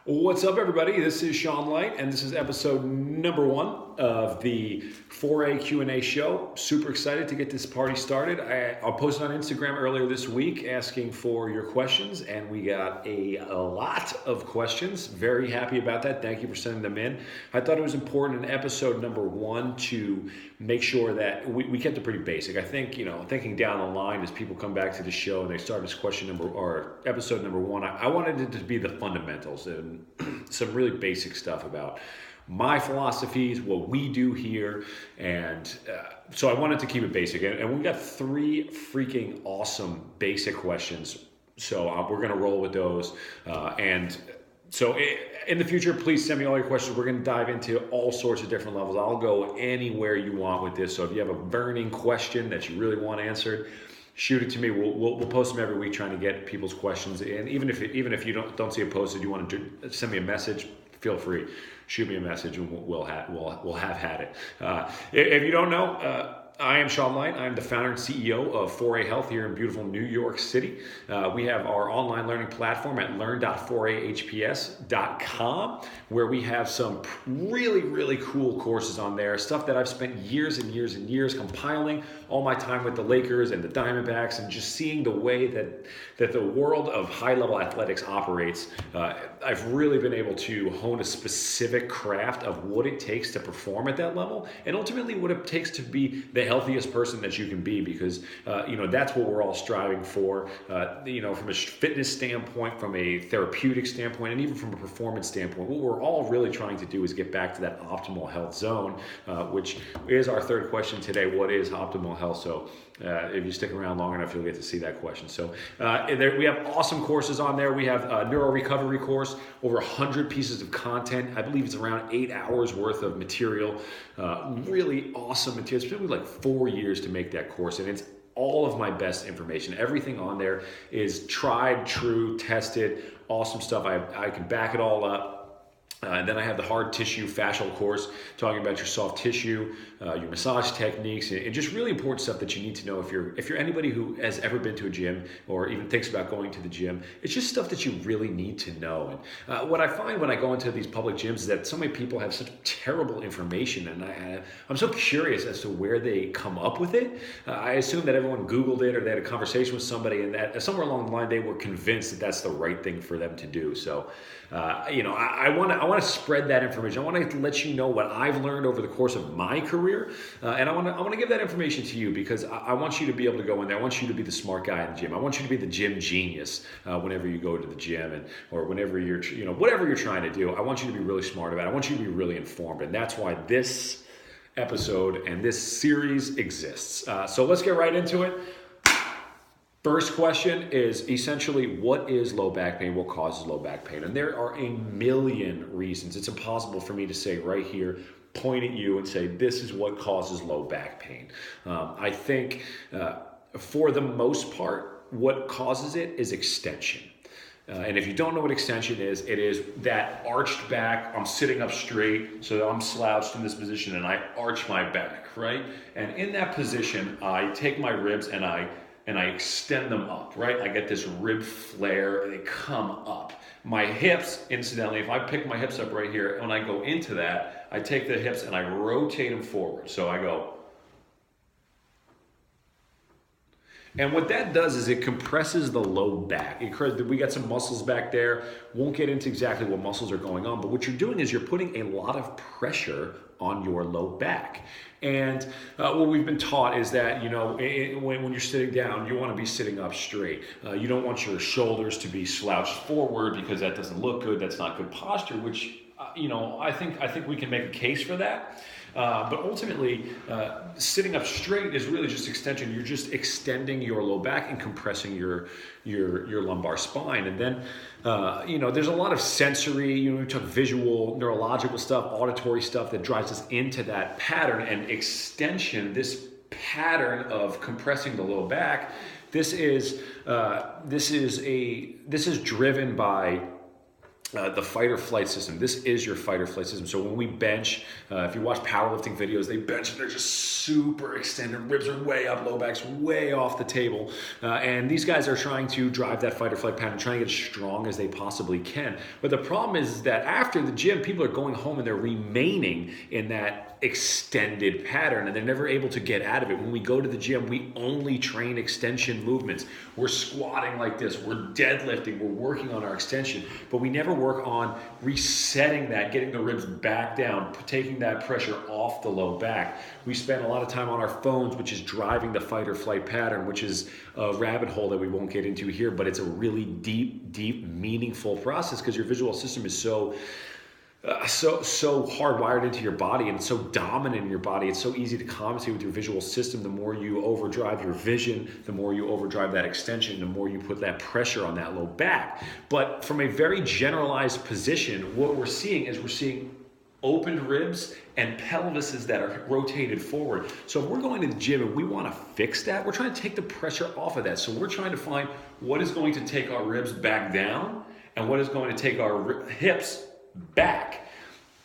What's up, everybody? This is Sean Light, and this is episode number 1 of the 4A Q&A show. Super excited to get this party started. I posted on Instagram earlier this week asking for your questions, and we got a lot of questions. Very happy about that. Thank you for sending them in. I thought it was important in episode number 1 to make sure that we kept it pretty basic. I think, thinking down the line as people come back to the show and they start this episode number 1, I wanted it to be the fundamentals and some really basic stuff about my philosophies, what we do here, and so I wanted to keep it basic. And we got 3 freaking awesome basic questions, so we're going to roll with those. So in the future, please send me all your questions. We're going to dive into all sorts of different levels. I'll go anywhere you want with this. So if you have a burning question that you really want answered, shoot it to me. We'll post them every week, trying to get people's questions. And even if you don't see it posted, you want to send me a message, feel free. Shoot me a message, and we'll have had it. If you don't know, I am Sean Light. I'm the founder and CEO of 4A Health here in beautiful New York City. We have our online learning platform at learn.4ahps.com, where we have some really, really cool courses on there, stuff that I've spent years and years and years compiling, all my time with the Lakers and the Diamondbacks, and just seeing the way that the world of high-level athletics operates. I've really been able to hone a specific craft of what it takes to perform at that level, and ultimately what it takes to be the healthiest person that you can be, because that's what we're all striving for, from a fitness standpoint, from a therapeutic standpoint, and even from a performance standpoint. What we're all really trying to do is get back to that optimal health zone, which is our third question today. What is optimal health? So if you stick around long enough, you'll get to see that question. So we have awesome courses on there. We have a neuro recovery course, over 100 pieces of content. I believe it's around 8 hours worth of material. Really awesome material. It's been like 4 years to make that course, and it's all of my best information. Everything on there is tried, true, tested, awesome stuff. I can back it all up. And then I have the hard tissue fascial course, talking about your soft tissue, your massage techniques, and just really important stuff that you need to know if you're anybody who has ever been to a gym or even thinks about going to the gym. It's just stuff that you really need to know. And what I find when I go into these public gyms is that so many people have such terrible information, and I'm so curious as to where they come up with it. I assume that everyone Googled it or they had a conversation with somebody, and that somewhere along the line they were convinced that that's the right thing for them to do. So, I want to spread that information. I want to let you know what I've learned over the course of my career, and I want to give that information to you, because I want you to be able to go in there. I want you to be the smart guy in the gym. I want you to be the gym genius whenever you go to the gym, or whenever you're whatever you're trying to do. I want you to be really smart about it. I want you to be really informed, and that's why this episode and this series exists. So let's get right into it. First question is essentially, what is low back pain? What causes low back pain? And there are a million reasons. It's impossible for me to say right here, point at you and say, this is what causes low back pain. I think for the most part, what causes it is extension. And if you don't know what extension is, it is that arched back. I'm sitting up straight, so I'm slouched in this position, and I arch my back, right? And in that position, I take my ribs and I extend them up, right? I get this rib flare, and they come up. My hips, incidentally, if I pick my hips up right here, when I go into that, I take the hips and I rotate them forward. So I go. And what that does is it compresses the low back. We got some muscles back there. Won't get into exactly what muscles are going on, but what you're doing is you're putting a lot of pressure on your low back. And what we've been taught is that, when you're sitting down, you want to be sitting up straight. You don't want your shoulders to be slouched forward, because that doesn't look good. That's not good posture, which, I think we can make a case for that. But ultimately, sitting up straight is really just extension. You're just extending your low back and compressing your lumbar spine. And then, there's a lot of sensory, we took visual, neurological stuff, auditory stuff that drives us into that pattern. And extension, this pattern of compressing the low back, this is driven by the fight or flight system. This is your fight or flight system. So when we bench, if you watch powerlifting videos, they bench and they're just super extended. Ribs are way up, low back's way off the table. And these guys are trying to drive that fight or flight pattern, trying to get as strong as they possibly can. But the problem is that after the gym, people are going home and they're remaining in that extended pattern and they're never able to get out of it. When we go to the gym, we only train extension movements. We're squatting like this, we're deadlifting, we're working on our extension, but we never work on resetting that, getting the ribs back down, taking that pressure off the low back. We spend a lot of time on our phones, which is driving the fight or flight pattern, which is a rabbit hole that we won't get into here, but it's a really deep, meaningful process because your visual system is so hardwired into your body and so dominant in your body. It's so easy to compensate with your visual system. The more you overdrive your vision, the more you overdrive that extension, the more you put that pressure on that low back. But from a very generalized position, what we're seeing is opened ribs and pelvises that are rotated forward. So if we're going to the gym and we want to fix that, we're trying to take the pressure off of that. So we're trying to find what is going to take our ribs back down and what is going to take our hips back.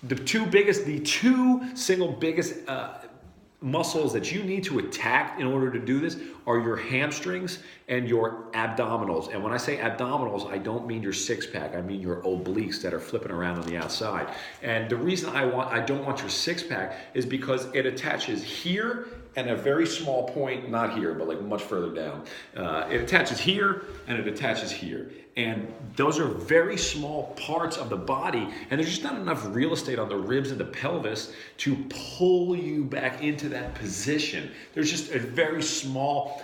The two single biggest muscles that you need to attack in order to do this are your hamstrings and your abdominals. And when I say abdominals, I don't mean your six pack. I mean your obliques that are flipping around on the outside. And the reason I don't want your six pack is because it attaches here and a very small point, not here, but like much further down. It attaches here and it attaches here. And those are very small parts of the body, and there's just not enough real estate on the ribs and the pelvis to pull you back into that position. There's just a very small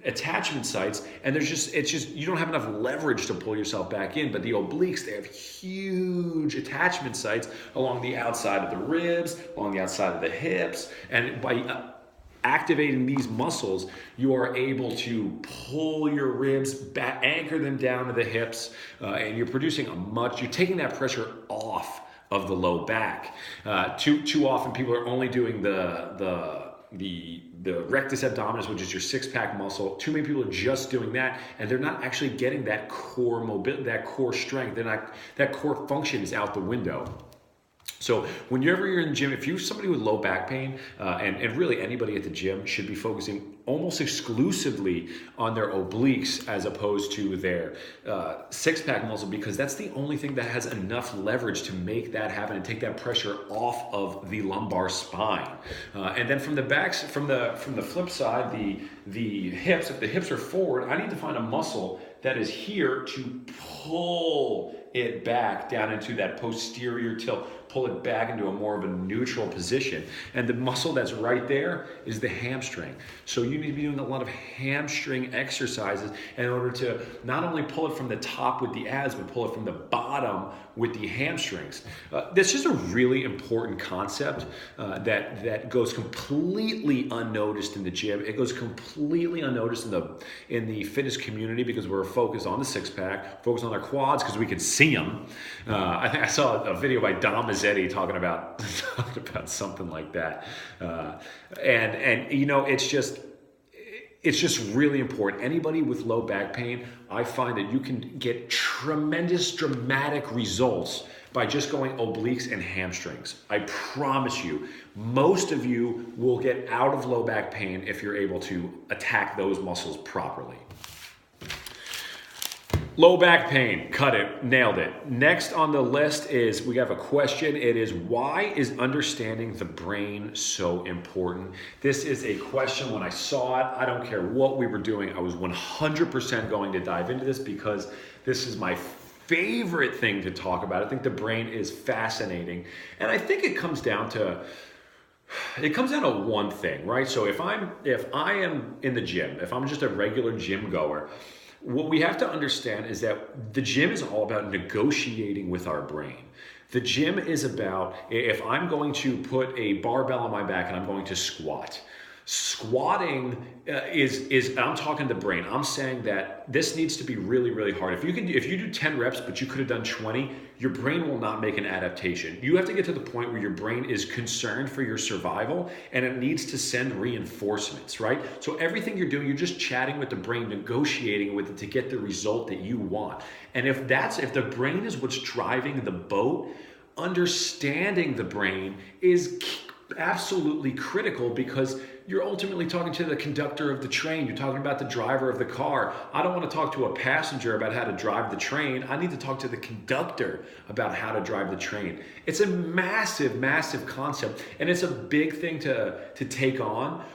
attachment sites, and you don't have enough leverage to pull yourself back in. But the obliques, they have huge attachment sites along the outside of the ribs, along the outside of the hips, and by activating these muscles, you are able to pull your ribs back, anchor them down to the hips, and you're taking that pressure off of the low back. Too often people are only doing the rectus abdominis, which is your six-pack muscle. Too many people are just doing that, and they're not actually getting that core mobility, that core strength. That core function is out the window. So whenever you're in the gym, if you're somebody with low back pain, and really anybody at the gym should be focusing almost exclusively on their obliques as opposed to their six-pack muscle, because that's the only thing that has enough leverage to make that happen and take that pressure off of the lumbar spine. And then from the flip side, the hips, if the hips are forward, I need to find a muscle that is here to pull it back down into that posterior tilt, pull it back into a more of a neutral position. And the muscle that's right there is the hamstring. So you need to be doing a lot of hamstring exercises in order to not only pull it from the top with the abs, but pull it from the bottom with the hamstrings. That's just a really important concept that goes completely unnoticed in the gym. It goes completely unnoticed in the fitness community because we're focused on the six-pack, focused on our quads because we can see them. I think I saw a video by Dom Mazzetti talking about something like that. And you know, it's just really important. Anybody with low back pain, I find that you can get tremendous dramatic results by just going obliques and hamstrings. I promise you, most of you will get out of low back pain if you're able to attack those muscles properly. Low back pain, cut it, nailed it. Next on the list is, we have a question. It is, why is understanding the brain so important? This is a question, when I saw it, I don't care what we were doing, I was 100% going to dive into this because this is my favorite thing to talk about. I think the brain is fascinating. And I think it comes down to one thing, right? So if I am in the gym, if I'm just a regular gym goer, what we have to understand is that the gym is all about negotiating with our brain. The gym is about, if I'm going to put a barbell on my back and I'm going to squat, Squatting is I'm talking the brain. I'm saying that this needs to be really, really hard. If you do 10 reps, but you could have done 20, your brain will not make an adaptation. You have to get to the point where your brain is concerned for your survival and it needs to send reinforcements, right? So everything you're doing, you're just chatting with the brain, negotiating with it to get the result that you want. And if the brain is what's driving the boat, understanding the brain is absolutely critical, because you're ultimately talking to the conductor of the train. You're talking about the driver of the car. I don't want to talk to a passenger about how to drive the train. I need to talk to the conductor about how to drive the train. It's a massive, massive concept, and it's a big thing to take on,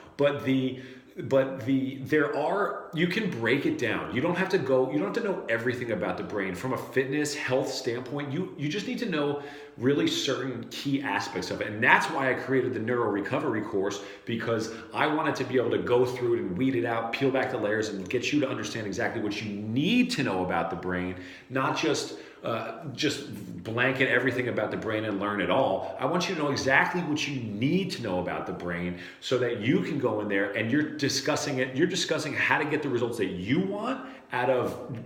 you can break it down. You don't have to know everything about the brain. From a fitness, health standpoint, you just need to know really certain key aspects of it. And that's why I created the Neuro Recovery course, because I wanted to be able to go through it and weed it out, peel back the layers, and get you to understand exactly what you need to know about the brain, not just blanket everything about the brain and learn it all. I want you to know exactly what you need to know about the brain, so that you can go in there and you're discussing how to get the results that you want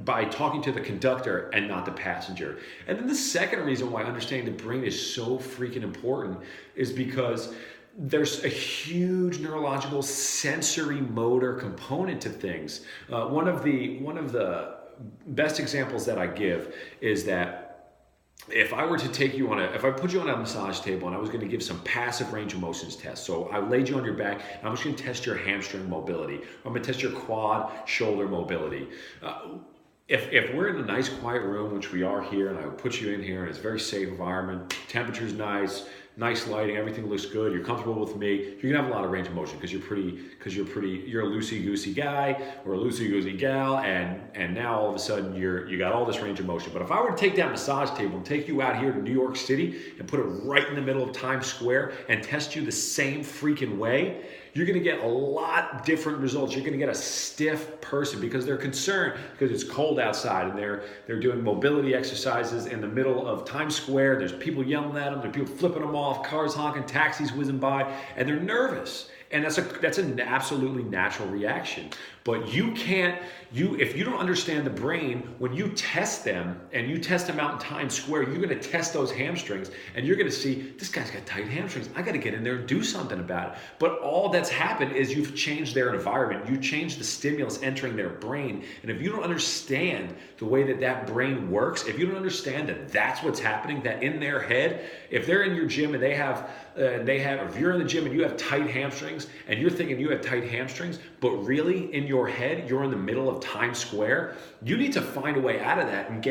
by talking to the conductor and not the passenger. And then the second reason why understanding the brain is so freaking important is because there's a huge neurological sensory motor component to things. One of the best examples that I give is that if I put you on a massage table and I was going to give some passive range of motions tests. So I laid you on your back and I'm just going to test your hamstring mobility. I'm going to test your quad shoulder mobility. If we're in a nice quiet room, which we are here, and I would put you in here and it's a very safe environment, temperature's nice lighting, everything looks good, you're comfortable with me, you're gonna have a lot of range of motion, because you're a loosey-goosey guy or a loosey-goosey gal, and now all of a sudden you got all this range of motion. But if I were to take that massage table and take you out here to New York City and put it right in the middle of Times Square and test you the same freaking way, you're going to get a lot different results. You're going to get a stiff person, because they're concerned because it's cold outside and they're doing mobility exercises in the middle of Times Square. There's people yelling at them. There's people flipping them off, cars honking, taxis whizzing by, and they're nervous. And that's an absolutely natural reaction. But if you don't understand the brain, when you test them and you test them out in Times Square, you're going to test those hamstrings and you're going to see, this guy's got tight hamstrings. I got to get in there and do something about it. But all that's happened is you've changed their environment. You changed the stimulus entering their brain. And if you don't understand the way that brain works, if you don't understand that that's what's happening, that in their head, if they're in your gym and if you're in the gym and you have tight hamstrings and you're thinking you have tight hamstrings, but really in your head, you're in the middle of Times Square, you need to find a way out of that and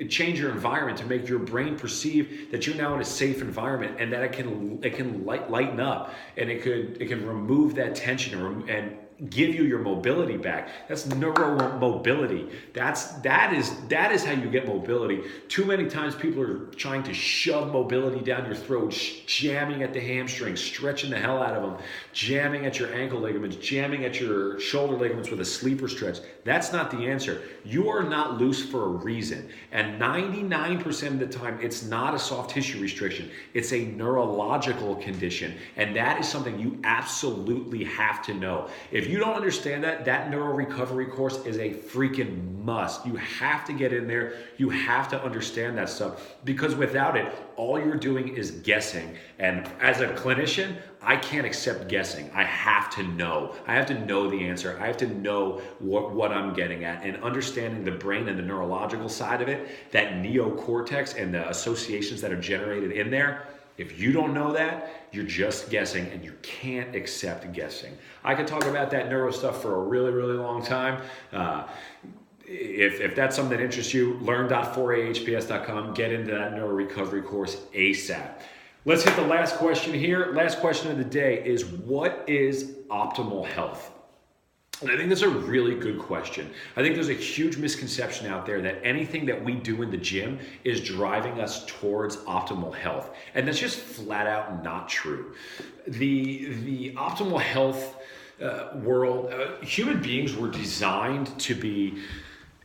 change your environment to make your brain perceive that you're now in a safe environment, and that it can lighten up, and it can remove that tension and give you your mobility back. That's neuromobility. That is how you get mobility. Too many times people are trying to shove mobility down your throat, jamming at the hamstrings, stretching the hell out of them, jamming at your ankle ligaments, jamming at your shoulder ligaments with a sleeper stretch. That's not the answer. You are not loose for a reason. And 99% of the time, it's not a soft tissue restriction. It's a neurological condition. And that is something you absolutely have to know. If you don't understand that Neuro Recovery course is a freaking must. You have to get in there. You have to understand that stuff, because without it, all you're doing is guessing. And as a clinician, I can't accept guessing. I have to know. I have to know the answer. I have to know what I'm getting at. And understanding the brain and the neurological side of it, that neocortex and the associations that are generated in there, if you don't know that, you're just guessing, and you can't accept guessing. I could talk about that neuro stuff for a really, really long time. If that's something that interests you, learn.4ahps.com. Get into that Neuro Recovery course ASAP. Let's hit the last question here. Last question of the day is, what is optimal health? And I think that's a really good question. I think there's a huge misconception out there that anything that we do in the gym is driving us towards optimal health. And that's just flat out not true. The optimal health world, human beings were designed to be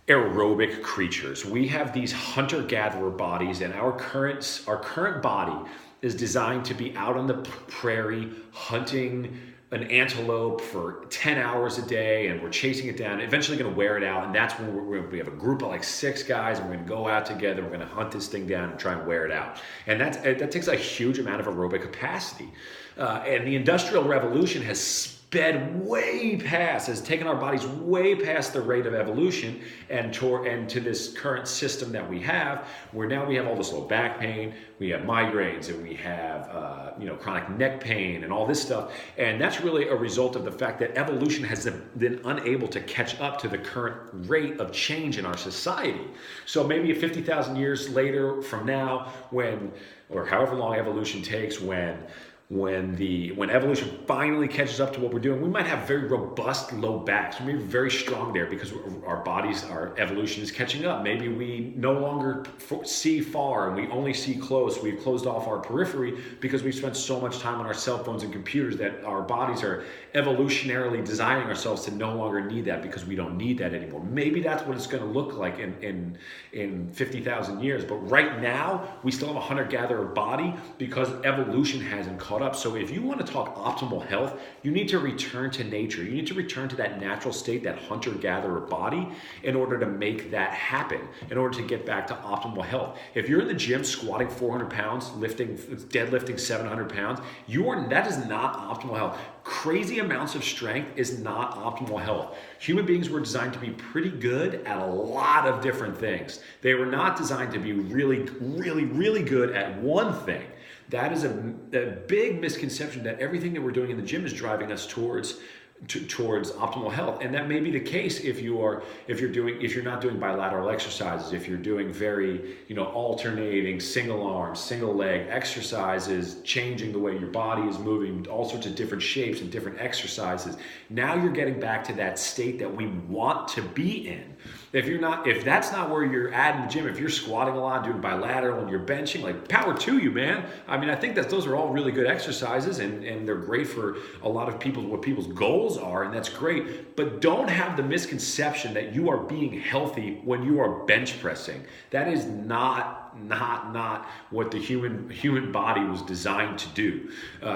aerobic creatures. We have these hunter-gatherer bodies, and our current body is designed to be out on the prairie hunting an antelope for 10 hours a day and we're chasing it down, eventually going to wear it out. And that's when we have a group of like 6 guys and we're going to go out together. We're going to hunt this thing down and try and wear it out. And that takes a huge amount of aerobic capacity. And the Industrial Revolution has sped way past, has taken our bodies way past the rate of evolution and to this current system that we have, where now we have all this low back pain, we have migraines, and we have chronic neck pain and all this stuff. And that's really a result of the fact that evolution has been unable to catch up to the current rate of change in our society. So maybe 50,000 years later from now, or however long evolution takes, when evolution finally catches up to what we're doing, we might have very robust low backs. We may be very strong there because our evolution is catching up. Maybe we no longer see far and we only see close. We've closed off our periphery because we've spent so much time on our cell phones and computers that our bodies are evolutionarily designing ourselves to no longer need that because we don't need that anymore. Maybe that's what it's going to look like in 50,000 years. But right now, we still have a hunter-gatherer body because evolution hasn't caught up. So if you want to talk optimal health, you need to return to nature. You need to return to that natural state, that hunter-gatherer body, in order to make that happen, in order to get back to optimal health. If you're in the gym squatting 400 pounds, deadlifting 700 pounds, that is not optimal health. Crazy amounts of strength is not optimal health. Human beings were designed to be pretty good at a lot of different things. They were not designed to be really, really, really good at one thing. That is a big misconception, that everything that we're doing in the gym is driving us towards optimal health. And that may be the case if you're not doing bilateral exercises, if you're doing very alternating single arm, single leg exercises, changing the way your body is moving, all sorts of different shapes and different exercises. Now you're getting back to that state that we want to be in. If that's not where you're at in the gym, if you're squatting a lot, doing bilateral, and you're benching, like, power to you, man. I mean, I think that those are all really good exercises, and they're great for a lot of people, what people's goals are, and that's great. But don't have the misconception that you are being healthy when you are bench pressing. That is not what the human body was designed to do.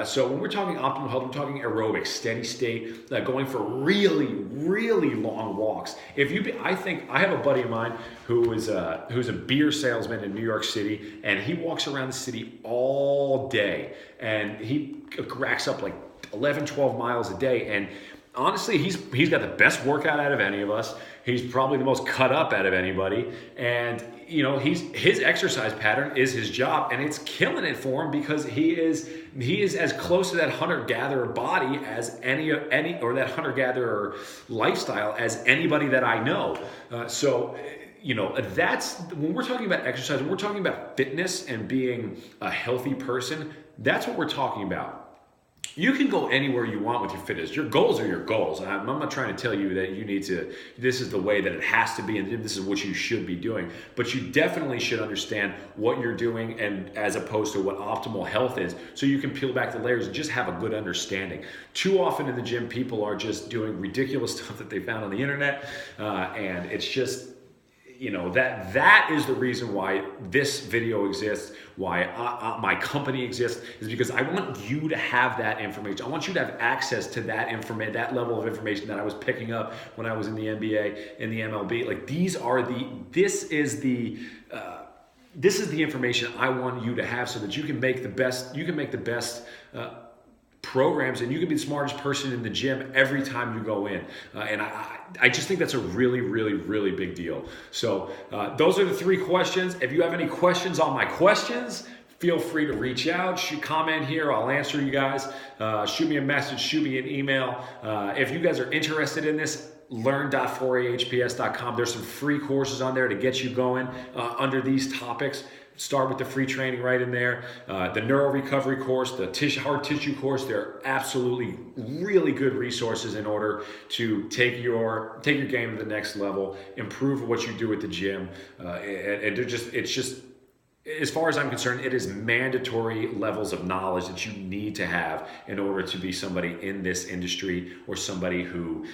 So when we're talking optimal health, we're talking aerobic, steady state, going for really, really long walks. I have a buddy of mine who's a beer salesman in New York City, and he walks around the city all day, and he racks up like 11, 12 miles a day. And honestly, he's got the best workout out of any of us. He's probably the most cut up out of anybody. And his exercise pattern is his job, and it's killing it for him because he is as close to that hunter-gatherer body as any or that hunter-gatherer lifestyle as anybody that I know. That's when we're talking about exercise, when we're talking about fitness and being a healthy person, that's what we're talking about. You can go anywhere you want with your fitness. Your goals are your goals. I'm not trying to tell you that this is the way that it has to be and this is what you should be doing. But you definitely should understand what you're doing, and as opposed to what optimal health is, so you can peel back the layers and just have a good understanding. Too often in the gym, people are just doing ridiculous stuff that they found on the internet, and it's just, that is the reason why this video exists, why my company exists, is because I want you to have that information. I want you to have access to that information, that level of information that I was picking up when I was in the NBA, in the MLB. Like, this is the information I want you to have, so that you can make the best programs, and you can be the smartest person in the gym every time you go in. And I just think that's a really, really, really big deal. So those are the 3 questions. If you have any questions on my questions, feel free to reach out, comment here. I'll answer you guys. Shoot me a message, shoot me an email. If you guys are interested in this, learn.4ahps.com. There's some free courses on there to get you going under these topics. Start with the free training right in there. The neuro recovery course, the hard tissue course, they're absolutely really good resources in order to take your game to the next level, improve what you do at the gym. It's just, as far as I'm concerned, it is mandatory levels of knowledge that you need to have in order to be somebody in this industry, or somebody who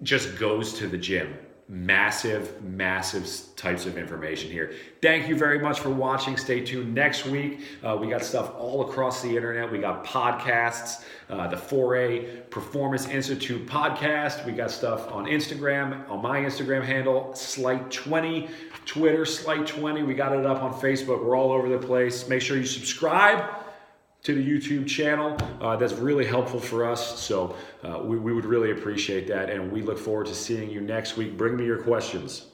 just goes to the gym. massive, massive types of information here. Thank you very much for watching. Stay tuned next week. We got stuff all across the internet. We got podcasts, the 4A Performance Institute podcast. We got stuff on Instagram, on my Instagram handle, Slight20, Twitter, Slight20. We got it up on Facebook. We're all over the place. Make sure you subscribe to the YouTube channel. That's really helpful for us. So we would really appreciate that. And we look forward to seeing you next week. Bring me your questions.